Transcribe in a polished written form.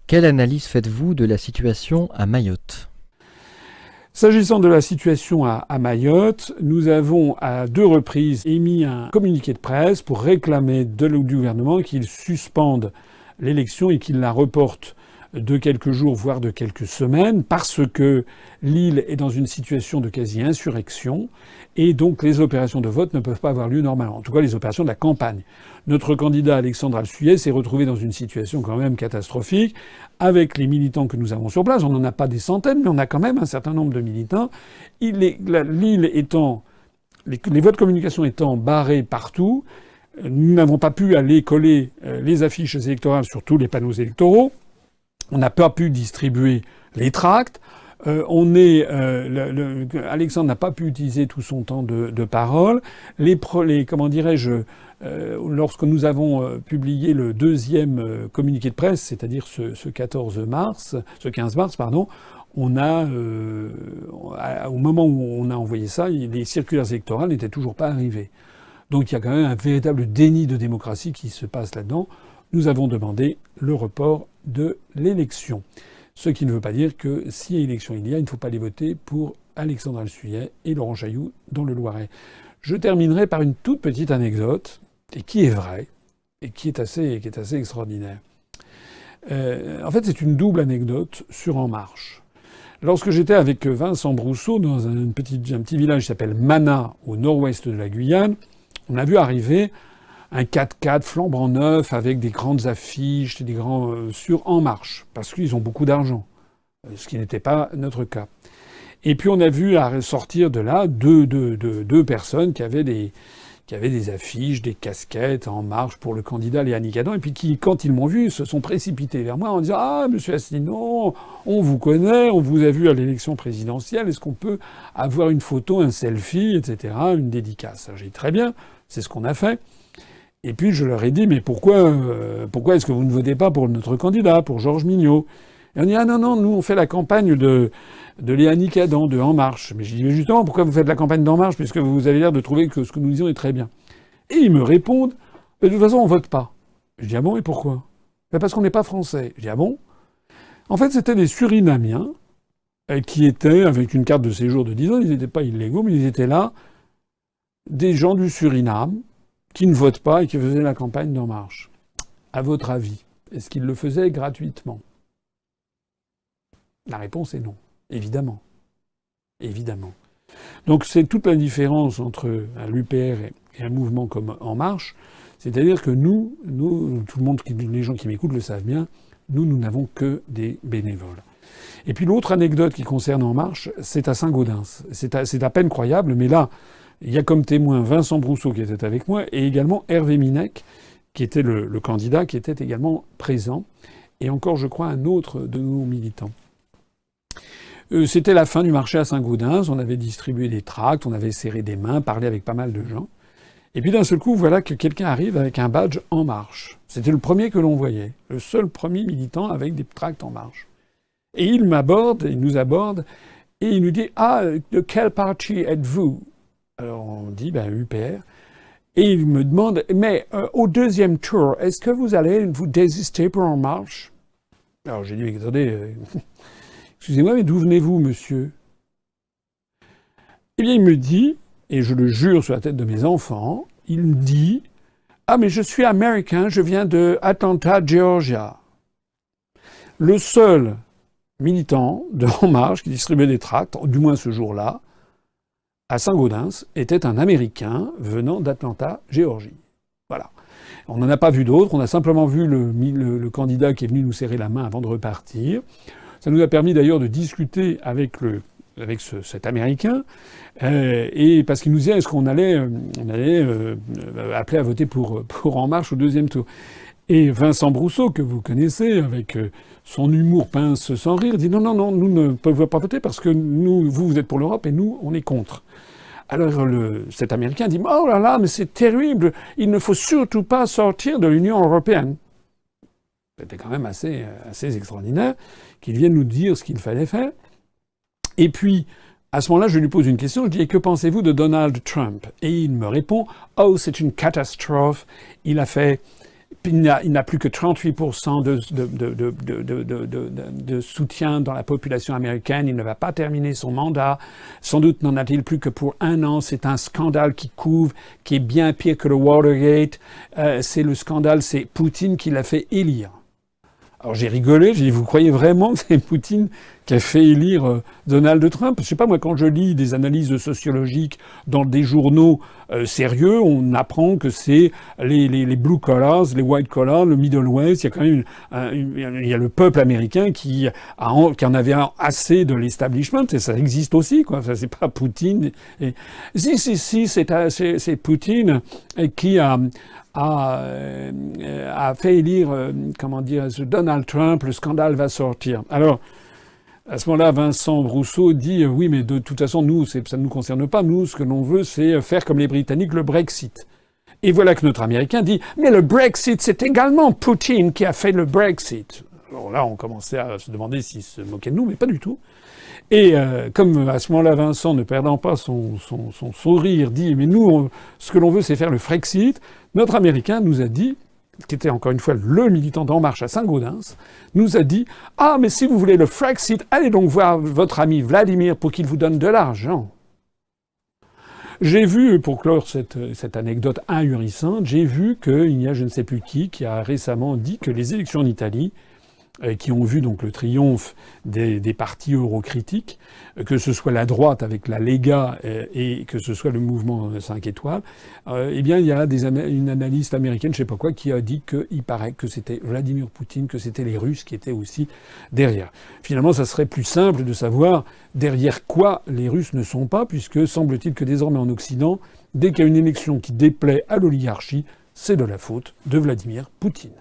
Quelle analyse faites-vous de la situation à Mayotte? S'agissant de la situation à Mayotte, nous avons à 2 reprises émis un communiqué de presse pour réclamer du gouvernement qu'il suspende l'élection et qu'il la reporte de quelques jours, voire de quelques semaines, parce que l'île est dans une situation de quasi-insurrection, et donc les opérations de vote ne peuvent pas avoir lieu normalement. En tout cas, les opérations de la campagne. Notre candidat Alexandre Al-Suyer s'est retrouvé dans une situation quand même catastrophique, avec les militants que nous avons sur place. On n'en a pas des centaines, mais on a quand même un certain nombre de militants. L'île étant, les voies de communication étant barrées partout, nous n'avons pas pu aller coller les affiches électorales sur tous les panneaux électoraux. On n'a pas pu distribuer les tracts. Alexandre n'a pas pu utiliser tout son temps de parole. Comment dirais-je, lorsque nous avons publié le 2e communiqué de presse, c'est-à-dire ce 15 mars, pardon, on a, au moment où on a envoyé ça, les circulaires électorales n'étaient toujours pas arrivées. Donc il y a quand même un véritable déni de démocratie qui se passe là-dedans. Nous avons demandé le report de l'élection. Ce qui ne veut pas dire que si élection il y a, il ne faut pas les voter pour Alexandre Al-Suyer et Laurent Chailloux dans le Loiret. Je terminerai par une toute petite anecdote, et qui est vraie, et qui est assez extraordinaire. En fait, c'est une double anecdote sur En Marche. Lorsque j'étais avec Vincent Brousseau dans un petit village qui s'appelle Mana, au nord-ouest de la Guyane, on a vu arriver un 4x4 flambant neuf avec des grandes affiches, sur En Marche, parce qu'ils ont beaucoup d'argent, ce qui n'était pas notre cas. Et puis on a vu sortir de là deux personnes qui avaient des affiches, des casquettes En Marche pour le candidat Léani Cadon, et puis qui, quand ils m'ont vu, se sont précipités vers moi en disant « Ah, monsieur Asselineau, on vous connaît, on vous a vu à l'élection présidentielle, est-ce qu'on peut avoir une photo, un selfie, etc., une dédicace ?» J'ai dit « Très bien, c'est ce qu'on a fait. » Et puis je leur ai dit, mais pourquoi est-ce que vous ne votez pas pour notre candidat, pour Georges Mignot? Et on dit, ah non, nous on fait la campagne de Léani Cadon, de En Marche. Mais j'ai dit, mais justement, pourquoi vous faites la campagne d'En Marche, puisque vous avez l'air de trouver que ce que nous disons est très bien? Et ils me répondent, mais de toute façon on vote pas. Je dis, ah bon, et pourquoi? Ben parce qu'on n'est pas français. Je dis, ah bon? En fait, c'était des Surinamiens qui étaient, avec une carte de séjour de 10 ans, ils n'étaient pas illégaux, mais ils étaient là, des gens du Suriname, qui ne votent pas et qui faisaient la campagne d'En Marche. À votre avis, est-ce qu'ils le faisaient gratuitement? La réponse est non. Évidemment. Évidemment. Donc c'est toute la différence entre l'UPR et un mouvement comme En Marche. C'est-à-dire que nous, tout le monde, les gens qui m'écoutent le savent bien, nous n'avons que des bénévoles. Et puis l'autre anecdote qui concerne En Marche, c'est à Saint-Gaudens. C'est à peine croyable, mais là, il y a comme témoin Vincent Brousseau qui était avec moi et également Hervé Minec, qui était le candidat, qui était également présent, et encore, je crois, un autre de nos militants. C'était la fin du marché à Saint-Gaudens, on avait distribué des tracts, on avait serré des mains, parlé avec pas mal de gens. Et puis d'un seul coup, voilà que quelqu'un arrive avec un badge En Marche. C'était le premier que l'on voyait, le seul premier militant avec des tracts En Marche. Et il nous aborde, et il nous dit « Ah, de quel parti êtes-vous » Alors on dit UPR. Et il me demande, mais au deuxième tour, est-ce que vous allez vous désister pour En Marche? Alors j'ai dit, mais attendez, excusez-moi, mais d'où venez-vous, monsieur? Eh bien il me dit, et je le jure sur la tête de mes enfants, il me dit, ah mais je suis américain, je viens de Atlanta, Georgia. Le seul militant de En Marche qui distribuait des tracts, du moins ce jour-là, à Saint-Gaudens, était un Américain venant d'Atlanta, Géorgie. Voilà. On n'en a pas vu d'autres, on a simplement vu le candidat qui est venu nous serrer la main avant de repartir. Ça nous a permis d'ailleurs de discuter avec cet Américain, et parce qu'il nous disait est-ce qu'on allait appeler à voter pour En Marche au deuxième tour. Et Vincent Brousseau, que vous connaissez, avec son humour pince sans rire, dit non, nous ne pouvons pas voter parce que vous êtes pour l'Europe et nous, on est contre. Alors cet Américain dit oh là là, mais c'est terrible, il ne faut surtout pas sortir de l'Union européenne. C'était quand même assez extraordinaire qu'il vienne nous dire ce qu'il fallait faire. Et puis, à ce moment-là, je lui pose une question, je dis « Et que pensez-vous de Donald Trump ?» Et il me répond « Oh, c'est une catastrophe, il a fait Il n'a plus que 38% de soutien dans la population américaine. Il ne va pas terminer son mandat. Sans doute n'en a-t-il plus que pour 1 an. C'est un scandale qui couvre, qui est bien pire que le Watergate. C'est le scandale, c'est Poutine qui l'a fait élire. Alors j'ai rigolé, j'ai dit, vous croyez vraiment que c'est Poutine qui a fait élire Donald Trump? Je sais pas, moi, quand je lis des analyses sociologiques dans des journaux sérieux, on apprend que c'est les blue collars, les white collars, le Middle West. Il y a quand même il y a le peuple américain qui en avait assez de l'establishment, et ça existe aussi, quoi. Ça, c'est pas Poutine. Si, c'est Poutine qui a fait élire, Donald Trump, le scandale va sortir. Alors, à ce moment-là, Vincent Brousseau dit oui, mais de toute façon, nous, ça ne nous concerne pas. Nous, ce que l'on veut, c'est faire comme les Britanniques le Brexit. Et voilà que notre Américain dit mais le Brexit, c'est également Poutine qui a fait le Brexit. Alors là, on commençait à se demander s'il se moquait de nous, mais pas du tout. Et comme à ce moment-là, Vincent, ne perdant pas son sourire, dit mais nous, ce que l'on veut, c'est faire le Frexit. Notre Américain nous a dit, qui était encore une fois le militant d'En Marche à Saint-Gaudens, nous a dit « Ah, mais si vous voulez le Frexit, allez donc voir votre ami Vladimir pour qu'il vous donne de l'argent. » J'ai vu, pour clore cette anecdote ahurissante, j'ai vu qu'il y a je ne sais plus qui a récemment dit que les élections en Italie, qui ont vu donc le triomphe des partis eurocritiques, que ce soit la droite avec la Lega et que ce soit le mouvement 5 étoiles, eh bien il y a une analyste américaine, je sais pas quoi, qui a dit qu'il paraît que c'était Vladimir Poutine, que c'était les Russes qui étaient aussi derrière. Finalement, ça serait plus simple de savoir derrière quoi les Russes ne sont pas, puisque semble-t-il que désormais en Occident, dès qu'il y a une élection qui déplaît à l'oligarchie, c'est de la faute de Vladimir Poutine.